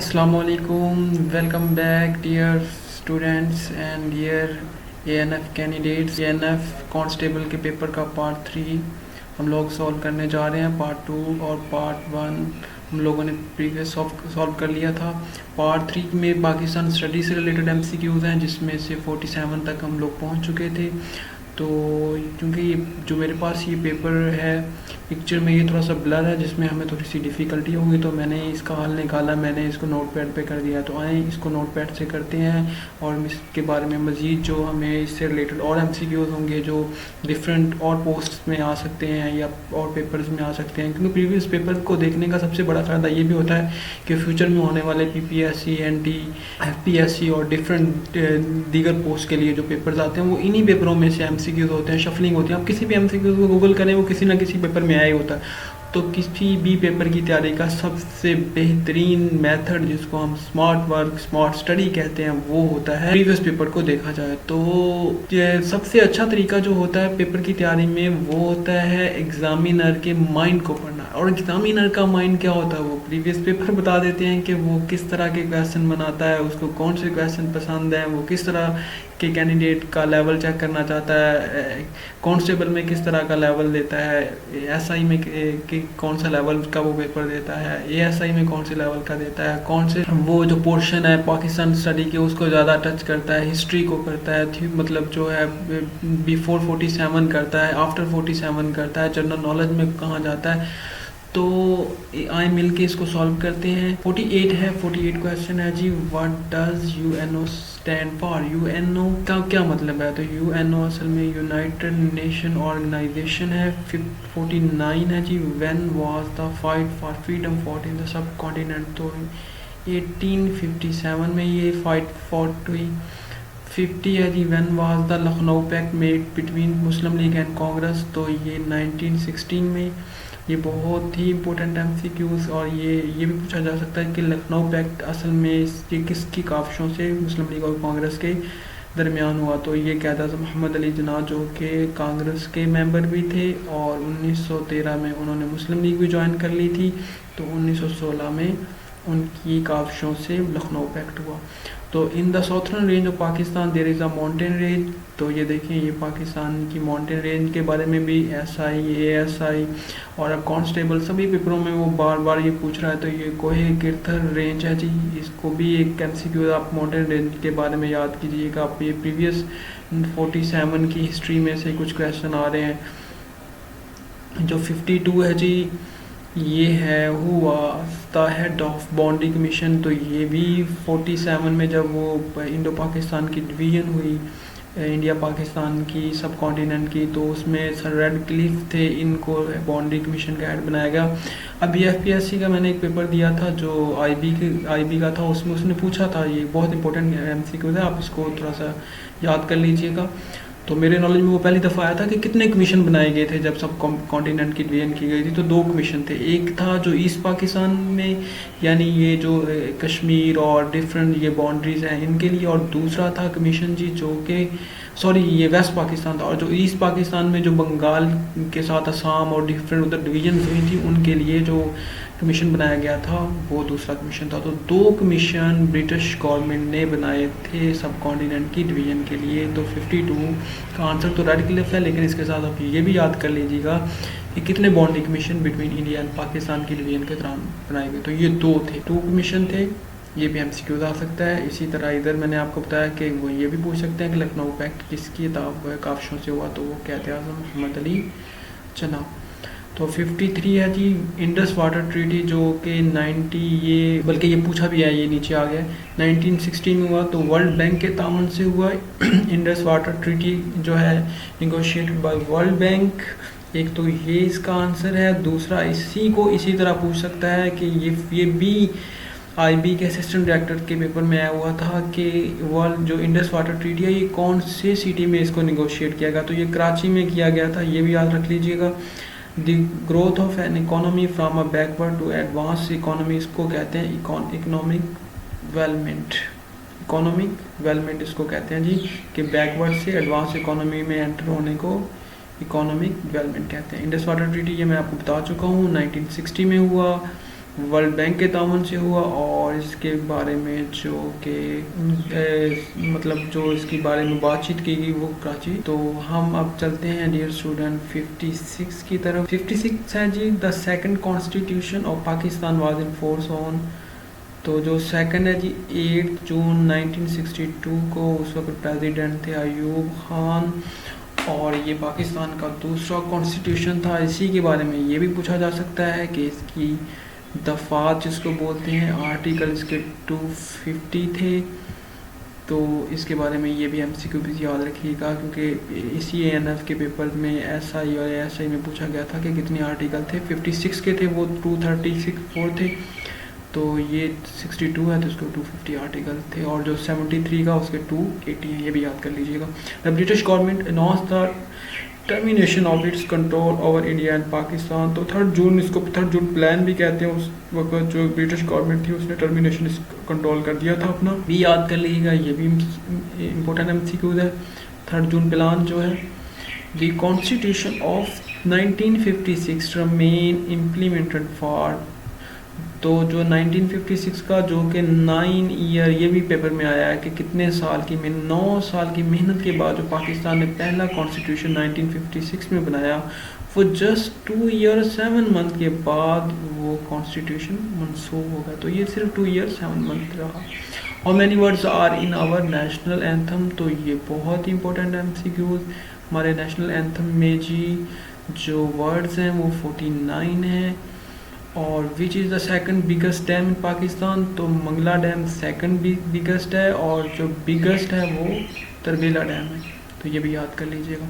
Assalamualaikum, welcome back dear students and dear ANF candidates। ANF constable के paper का part 3 हम लोग solve करने जा रहे हैं। पार्ट 2 और पार्ट 1 हम लोगों ने प्रीवियस सॉल्व कर लिया था। पार्ट 3 में पाकिस्तान स्टडी से रिलेटेड MCQs हैं, जिसमें से 47 तक हम लोग पहुंच चुके थे। तो क्योंकि ये जो मेरे पास ये पेपर है पिक्चर में ये थोड़ा सा ब्लर है, जिसमें हमें थोड़ी सी डिफ़िकल्टी होगी, तो मैंने इसका हल निकाला, मैंने इसको नोटपैड पे कर दिया। तो आए इसको नोटपैड से करते हैं और इसके बारे में मज़ीद जो हमें इससे रिलेटेड और MCQs होंगे जो डिफरेंट और पोस्ट में आ सकते हैं या और पेपर्स में आ सकते हैं। क्योंकि प्रीवियस पेपर को देखने का सबसे बड़ा फ़ायदा ये भी होता है कि फ्यूचर में होने वाले PPSC, NT, FPSC और डिफरेंट दीगर पोस्ट के लिए जो पेपर्स आते हैं वो इन्हीं पेपरों में से MCQs होते हैं, शफलिंग होती है। आप किसी भी MCQs को गूगल करें, वो किसी ना किसी पेपर में आया ही होता है। तो किसी भी पेपर की तैयारी का सबसे बेहतरीन मेथड जिसको हम स्मार्ट वर्क, स्मार्ट स्टडी कहते हैं, वो होता है प्रीवियस पेपर को देखा जाए तो ये सबसे अच्छा तरीका जो होता है पेपर की तैयारी में वो होता है एग्जामिनर के माइंड को पढ़ना। और एग्जामिनर का माइंड क्या होता है, वो प्रीवियस पेपर बता देते हैं कि वो किस तरह के क्वेश्चन बनाता है, उसको कौन से क्वेश्चन पसंद है, वो किस तरह के कैंडिडेट का लेवल चेक करना चाहता है, कांस्टेबल में किस तरह का लेवल देता है, SI में कि कौन सा लेवल का वो पेपर देता है, ASI में कौन से लेवल का देता है, कौन से वो जो पोर्शन है पाकिस्तान स्टडी के उसको ज़्यादा टच करता है, हिस्ट्री को करता है, मतलब जो है बिफोर 47 करता है, आफ्टर 47 करता है, जनरल नॉलेज में कहाँ जाता है। तो आए मिल के इसको सॉल्व करते हैं। 48 है, 48 क्वेश्चन है जी। What does UNO stand for? UNO का क्या मतलब है? तो UNO असल में यूनाइटेड नेशन ऑर्गेनाइजेशन है। 49 है जी। When was the fight for freedom fought in the subcontinent? तो 1857 में ये फाइट फॉट हुई। 50 है जी। When was the Lucknow pact made between Muslim League and Congress? तो ये 1916 में। ये बहुत ही इंपॉर्टेंट MCQs और ये भी पूछा जा सकता है कि लखनऊ पैक्ट असल में ये किसकी काविशों से मुस्लिम लीग और कांग्रेस के दरमियान हुआ? तो ये कायद आज़म मोहम्मद अली जिन्ना जो कि कांग्रेस के मेंबर भी थे और 1913 में उन्होंने मुस्लिम लीग भी ज्वाइन कर ली थी। तो 1916 में उनकी काविशों से लखनऊ पैक्ट हुआ। तो in the southern range of Pakistan there is a mountain range. तो ये देखें, ये पाकिस्तान की माउंटेन रेंज के बारे में भी SI, ASI और अब कांस्टेबल सभी पेपरों में वो बार बार ये पूछ रहा है। तो ये कोहे गिरथर रेंज है जी। इसको भी एक MCQ आप माउंटेन रेंज के बारे में याद कीजिएगा। आप ये प्रीवियस 47 की हिस्ट्री में से कुछ क्वेश्चन आ रहे हैं। जो 52 है जी, ये है who was the head of boundary commission? तो ये भी 47 में जब वो इंडो पाकिस्तान की डिवीज़न हुई, इंडिया पाकिस्तान की सब कॉन्टिनेंट की, तो उसमें सर रेड क्लिफ थे, इनको बॉन्डी कमीशन का हेड बनाया गया। अभी FPSC का मैंने एक पेपर दिया था जो IB का था, उसमें उसने पूछा था, ये बहुत इंपॉर्टेंट MCQ है, आप इसको थोड़ा सा याद कर लीजिएगा। तो मेरे नॉलेज में वो पहली दफ़ा आया था कि कितने कमीशन बनाए गए थे जब सब कॉन्टिनेंट की डिवीजन की गई थी। तो 2 कमीशन थे। एक था जो ईस्ट पाकिस्तान में, यानी ये जो कश्मीर और डिफरेंट ये बाउंड्रीज़ हैं इनके लिए, और दूसरा था कमीशन जी जो कि ये वेस्ट पाकिस्तान था। और जो ईस्ट पाकिस्तान में जो बंगाल के साथ असम और डिफरेंट उधर डिवीजन हुई थी उनके लिए जो कमीशन बनाया गया था वो दूसरा कमीशन था। तो 2 कमीशन ब्रिटिश गवर्नमेंट ने बनाए थे सब कॉन्टिनेंट की डिवीज़न के लिए। तो 52 का आंसर तो रेड क्लिफ है, लेकिन इसके साथ आप ये भी याद कर लीजिएगा कि कितने boundary commission between India and Pakistan की डिवीज़न के दौरान बनाए गए। तो ये 2 कमीशन थे। ये भी MCQ आ सकता है। इसी तरह इधर मैंने आपको बताया कि वो ये भी पूछ सकते हैं कि लखनऊ पैक्ट किसकी काविशों से हुआ? तो वो कायद आज़म मोहम्मद अली जिन्ना। तो 53 है जी। इंडस वाटर ट्रीटी जो कि 90 ये बल्कि ये पूछा भी है, ये नीचे आ गया, 1960 में हुआ। तो वर्ल्ड बैंक के ताउन से हुआ इंडस वाटर ट्रीटी जो है निगोशिएटेड बाय वर्ल्ड बैंक। एक तो ये इसका आंसर है। दूसरा इसी को इसी तरह पूछ सकता है कि ये भी IB के असिस्टेंट डायरेक्टर के पेपर में आया हुआ था कि वर्ल्ड जो इंडस वाटर ट्रीटी है ये कौन से सिटी में इसको निगोशिएट किया गया? तो ये कराची में किया गया था, ये भी याद रख लीजिएगा। The growth of an economy from a backward to advance economy, इसको कहते हैं इकोनॉमिक डेवलपमेंट। इकोनॉमिक डेवलपमेंट इसको कहते हैं जी, कि बैकवर्ड से एडवांस इकोनॉमी में एंटर होने को इकोनॉमिक डेवलपमेंट कहते हैं। इंडस वाटर ट्रीटी ये मैं आपको बता चुका हूँ, 1960 में हुआ। वर्ल्ड बैंक के ताउन से हुआ। और इसके बारे में जो कि मतलब जो इसके बारे में बातचीत की गई वो कराची। तो हम अब चलते हैं डियर स्टूडेंट 56 की तरफ। 56 है जी, the second constitution of Pakistan was in force on. तो जो सेकंड है जी 8 जून 1962 को, उस वक्त प्रेसिडेंट थे अयूब खान। और ये पाकिस्तान का दूसरा कॉन्स्टिट्यूशन था। इसी के बारे में ये भी पूछा जा सकता है कि इसकी दफ़ात जिसको बोलते हैं, आर्टिकल इसके 250 थे। तो इसके बारे में ये भी MCQ भी याद रखिएगा, क्योंकि इसी ANF के पेपर में SI और ASI में पूछा गया था कि कितने आर्टिकल थे। 56 के थे वो 234 थे, तो ये 62 है तो उसके 250 आर्टिकल थे। और जो 73 का उसके 280 हैं, ये भी याद कर लीजिएगा। The British government announce the termination of its control over India and Pakistan. तो 3 जून, इसको 3 जून प्लान भी कहते हैं। उस वक्त जो ब्रिटिश गवर्नमेंट थी उसने टर्मिनेशन कंट्रोल कर दिया था अपना, भी याद कर लीजिएगा। ये भी इम्पोर्टेंट MCQ है। 3 जून प्लान जो है, the constitution of 1956 Ramen implemented for. तो जो 1956 का जो कि 9 ईयर, ये भी पेपर में आया है कि कितने साल की 9 साल की मेहनत के बाद जो पाकिस्तान ने पहला कॉन्स्टिट्यूशन 1956 में बनाया, वो जस्ट 2 ईयर 7 मंथ के बाद वो कॉन्स्टिट्यूशन मनसूख हो गया। तो ये सिर्फ 2 ईयर 7 मंथ रहा। How many words are in our national anthem. तो ये बहुत ही इंपॉर्टेंट MCQs। हमारे नेशनल एंथम में जी जो वर्ड्स हैं वो 49 हैं। और which is the second biggest dam in Pakistan. तो मंगला डैम सेकंड बिगेस्ट है, और जो बिगेस्ट है वो तरबेला डैम है। तो ये भी याद कर लीजिएगा।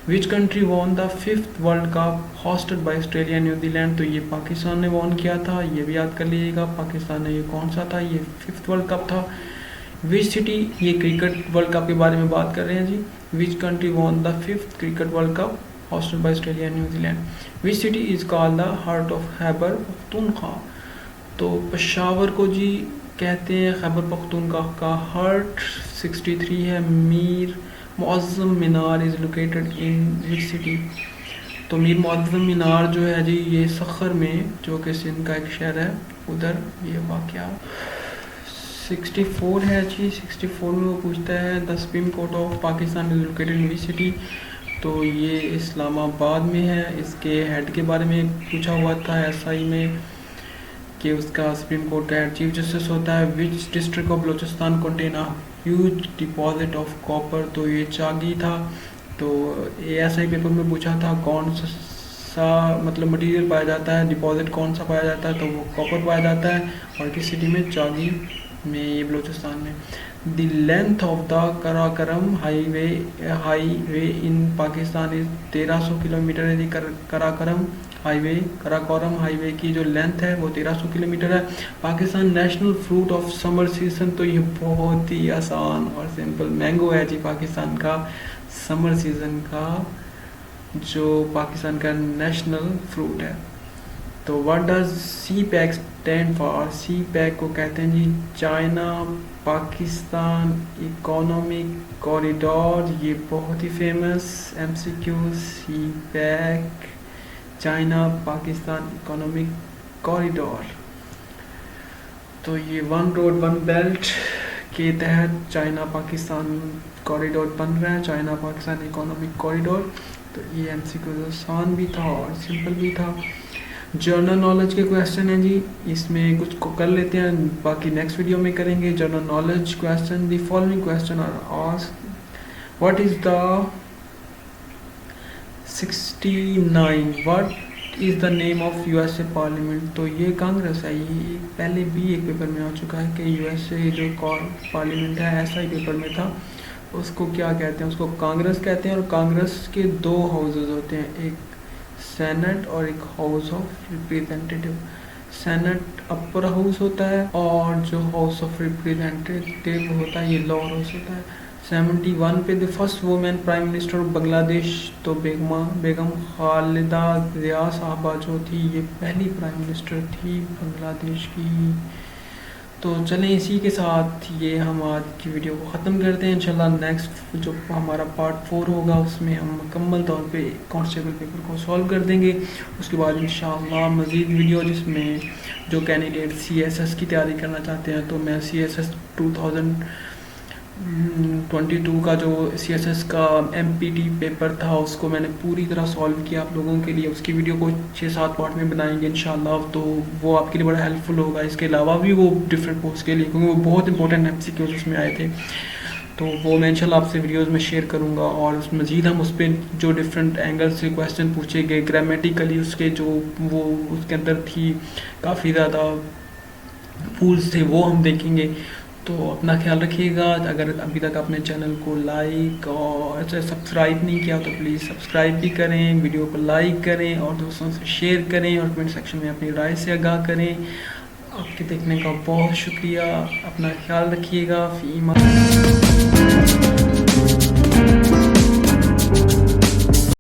विच country won the 5th world cup hosted by Australia New Zealand. तो ये पाकिस्तान ने वॉन किया था, ये भी याद कर लीजिएगा। पाकिस्तान ने, ये कौन सा था, ये 5th वर्ल्ड कप था। विच सिटी, ये क्रिकेट वर्ल्ड कप के बारे में बात कर रहे हैं जी। Which country won the 5th cricket world cup hosted by Australia and New Zealand. Which city is called the heart of Khyber Pakhtunkhwa। तो पेशावर को जी कहते हैं खैबर पख्तूनख्वा का हार्ट। 63 है Mir Muazzam Minar is located in which city. तो मीर मुअज़्ज़म मीनार जो है जी ये सखर में, जो कि सिंध का एक शहर है, उधर ये वाक़या। 64 है जी, 64 में वो पूछता है the supreme court of Pakistan is located in which city. तो ये इस्लामाबाद में है। इसके हेड के बारे में पूछा हुआ था SI में कि उसका सुप्रीम कोर्ट का हेड चीफ जस्टिस होता है। Which district of Balochistan contain a huge deposit of copper. तो ये चागी था। तो ASI पेपर में पूछा था कौन सा मतलब मटेरियल पाया जाता है, डिपॉजिट कौन सा पाया जाता है, तो वो कॉपर पाया जाता है। और किस सिटी में, चागी में, ये बलूचिस्तान में। The length of the Karakoram highway in Pakistan is 1300 kilometre है जी। कराकोरम हाईवे की जो लेंथ है वो 1300 किलोमीटर है। Pakistan national fruit of summer season. तो ये बहुत ही आसान और सिंपल, मैंगो है जी पाकिस्तान का समर सीजन का, जो पाकिस्तान का नेशनल फ्रूट है। तो what does CPEC stand for. CPEC को कहते हैं जी चाइना पाकिस्तान इकोनॉमिक कॉरिडोर। ये बहुत ही famous MCQ। CPEC China Pakistan economic corridor. तो ये 1 रोड 1 बेल्ट के तहत चाइना पाकिस्तान कॉरिडोर बन रहा है, चाइना पाकिस्तान इकोनॉमिक कॉरिडोर। तो ये MCQ आसान भी था और सिंपल भी था। जर्नल नॉलेज के क्वेश्चन है जी, इसमें कुछ को कर लेते हैं, बाकी नेक्स्ट वीडियो में करेंगे। General knowledge question, the following question are asked. What is the 69 what is the name of USA parliament. तो ये कांग्रेस है। ये पहले भी एक पेपर में आ चुका है कि USA जो पार्लियामेंट है, SI पेपर में था, उसको क्या कहते हैं, उसको कांग्रेस कहते हैं। और कांग्रेस के 2 हाउसेज होते हैं, एक सेनेट और एक house of representative. Senate upper house होता है और जो हाउस ऑफ रिप्रेजेंटेटिव होता है ये लोअर हाउस होता है। 71 पे the first women prime minister of Bangladesh. तो बेगम खालिदा जिया साहबा जो थी ये पहली प्राइम मिनिस्टर थी बांग्लादेश की। तो चलें इसी के साथ ये हम आज की वीडियो को ख़त्म करते हैं। इंशाल्लाह नेक्स्ट जो हमारा पार्ट 4 होगा उसमें हम मुकम्मल तौर पे कांस्टेबल पेपर को सॉल्व कर देंगे। उसके बाद इंशाल्लाह मज़ीद वीडियो जिसमें जो कैंडिडेट CSS की तैयारी करना चाहते हैं, तो मैं CSS 2022 का जो CSS का MPT पेपर था उसको मैंने पूरी तरह सॉल्व किया आप लोगों के लिए। उसकी वीडियो को 6-7 पार्ट में बनाएंगे इंशाल्लाह, तो वो आपके लिए बड़ा हेल्पफुल होगा। इसके अलावा भी वो डिफरेंट पोस्ट के लिए, क्योंकि वो बहुत इंपॉर्टेंट MCQs उसमें आए थे, तो वो मैं इंशाल्लाह आपसे वीडियोस में शेयर करूंगा। और उस मज़ीद हम उस पर जो डिफरेंट एंगल से क्वेश्चन पूछे गए ग्रामेटिकली, उसके जो वो उसके अंदर थी काफ़ी ज़्यादा पूल्स थे, वो हम देखेंगे। तो अपना ख्याल रखिएगा। अगर अभी तक आपने चैनल को लाइक और सब्सक्राइब नहीं किया तो प्लीज़ सब्सक्राइब भी करें, वीडियो को लाइक करें और दोस्तों से शेयर करें और कमेंट सेक्शन में अपनी राय से आगाह करें। आपके देखने का बहुत शुक्रिया। अपना ख्याल रखिएगा। फ़ी